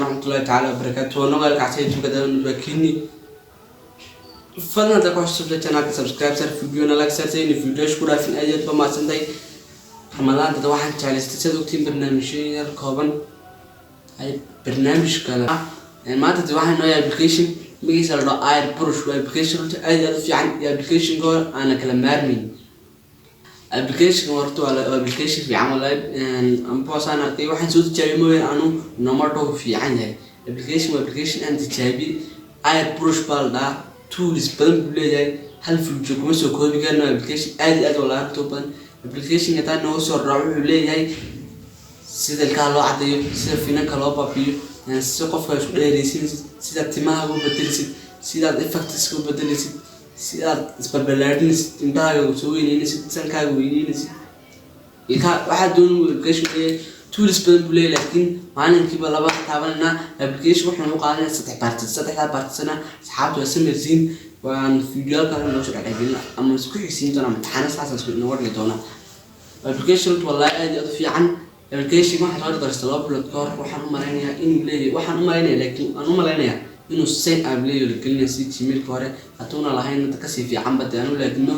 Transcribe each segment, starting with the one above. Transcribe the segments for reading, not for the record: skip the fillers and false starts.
ورحمة الله تعالى وبركاته ونقل كعسيت وكذا ونبكيني فضلا تقوى السبلة تناك سبسكرايب سر فيديونا لايك سر سيني فيديوش كورا في أجل بما سندي رمضان تتوحد تعالى استسادو كتير برنامجين الكوبان هاي برنامج كلا يعني ما تتوحد إنه أبليكيشن بيجي على آير بروش وأبليكيشن أيضا في عن أبليكيشن كور أنا كلام مارمي أبليكيشن ورتو على أبليكيشن في عمل يعني أم باص أنا كي واحد صوت جاي مو أنو نمرته في عنده أبليكيشن أنت جايبي آير بروش بالدا tools badan buu leeyahay hal future kuma soo koobi karno application aad wala toban application ka noo soo raaco wuxuu leeyahay sida ka loo cadeeyo sida finanka loo baabiyo sida qofka isku dheeraysin sida timaha ugu bedelisid sida effects ugu bedelisid sida isbarbalaadin indhaha ugu soo weynaysid sankaaga weynaysid waxa doon application tools badan buu leeyahay laakiin maalinkiiba laba taabanna application wuxuu u qaadanaa saddex partisana asxaabtu waa sameeyeen waan video kale loo soo dhacay ama isku xigsiin doona imtixaan saas isku inoo warli doona application wallahi aad u fiican application waxa soo darasta loo bullet koor waxaan u maleynayaa inuu leeyahay waxaan u maleynayaa laakiin aan u maleynayaa inuu same app leeyahay kaliya si Gmail hore hatuuna lahayn inta ka sii fiican badaan laakiin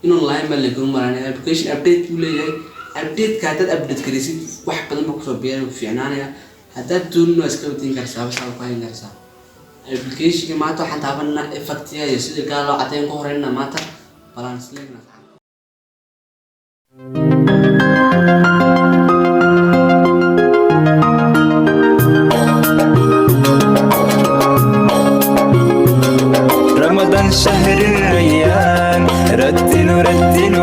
inuu lahayn ma leeyahay maleynayaa application update uu leeyahay update ka dad update karisid wax badan ma ku soo biiray fiicnaanaya hadaa doonno iska wadin karsaa waxa ku hayn karsaa application ma ta waxaan taabanna effect iyo sida gaar loo cadeyn ku horeyna maanta balance leeyna رمضان شهر الريان رتلوا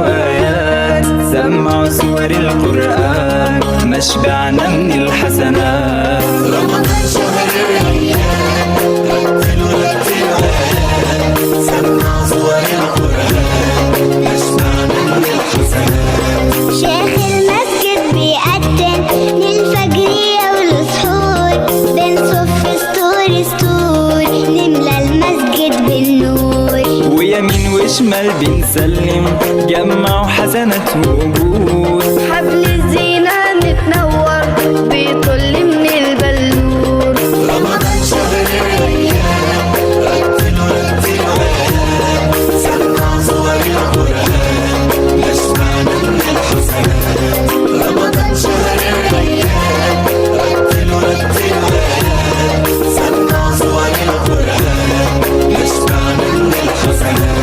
آيات سمعوا سور القرآن مشبعنا من الحسنات رمضان شهر الريان رتلوا آيات سمعوا سور القرآن مشبعنا من الحسنات شيخ المسجد بيأذن للفجرية والسحور بنصف ستور نملى المسجد بالنور ويمين وشمال بنسلم جمعوا حسنات وجود حبل الزينة متنور بيطل من البلور رمضان شهر الريان رتلوا آيات سمعوا سور القرآن مشبعنا من الحسنات رمضان شهر الريان رتلوا آيات سمعوا سور القرآن مشبعنا من الحسنات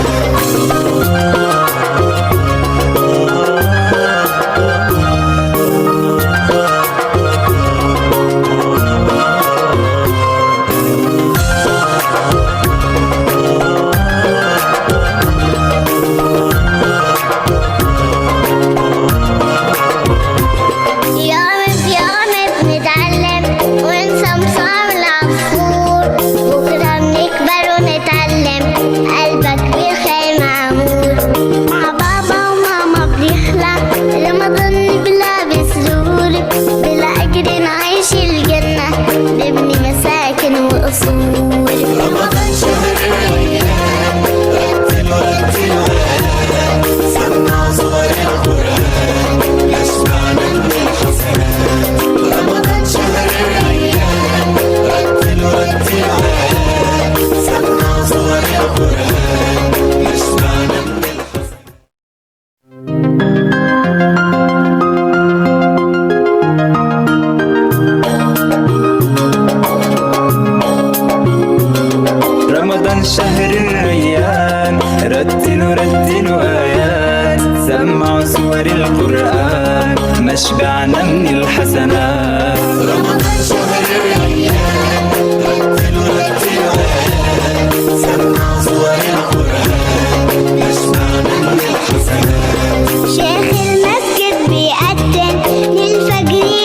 شهر الريان رتلوا آيات سمعوا سور القرآن مشبعنا من الحسنات رمضان شهر الريان رتلوا آيات سمعوا سور القرآن مشبعنا من الحسنات شيخ المسجد بيأذن للفجر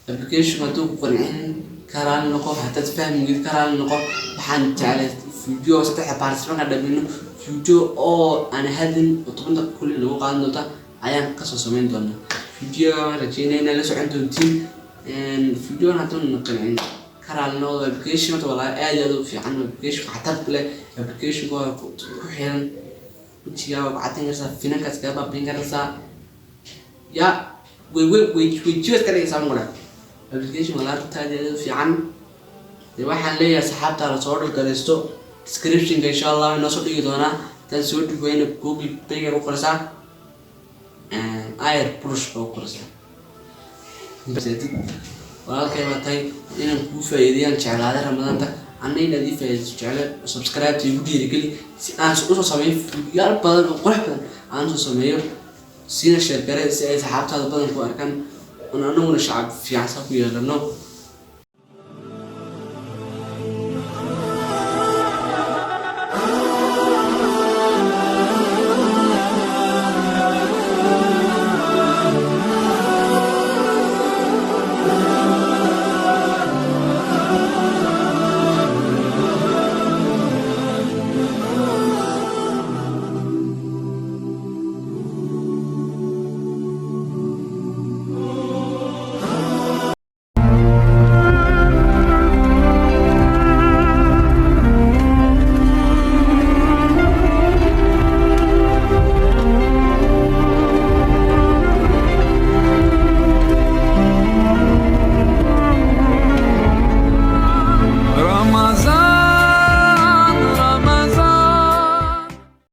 application ma tuu qurxin karaan noqon hatta fahmi gid karaan noqon waxaan jeclay video saddex participant ka dhabino video oo aan hadin toban kulli lagu qaadan doonta ayaan ka soo sameyn doonaa video rajeynayna la socon doontiin video hadduu qurxin karaan noqon application wala aad u fiican application xatab leh application ku xiran وتيجا وقعدين كذا فينا كذا بابين كذا يا ويجوز كده يسمى ولا application ولا تاجي في عن waxaan leeyahay saxaabta la soo dhigaysto description ka insha Allah inoo soo dhigi doona tan soo dhigayna Google Play ku qorsaa air push oo qorsaa walaalkay batay inaan ku faa'iideeyaan jeclaada Ramadaanta anayna di faa'iido jecel subscribe tii video gali si aan soo sameeyo yaal badan oo qurux badan aan soo sameeyo sina share garay si ay saxaabtada badan ku arkaan anaguna shacab fiican ku yeelano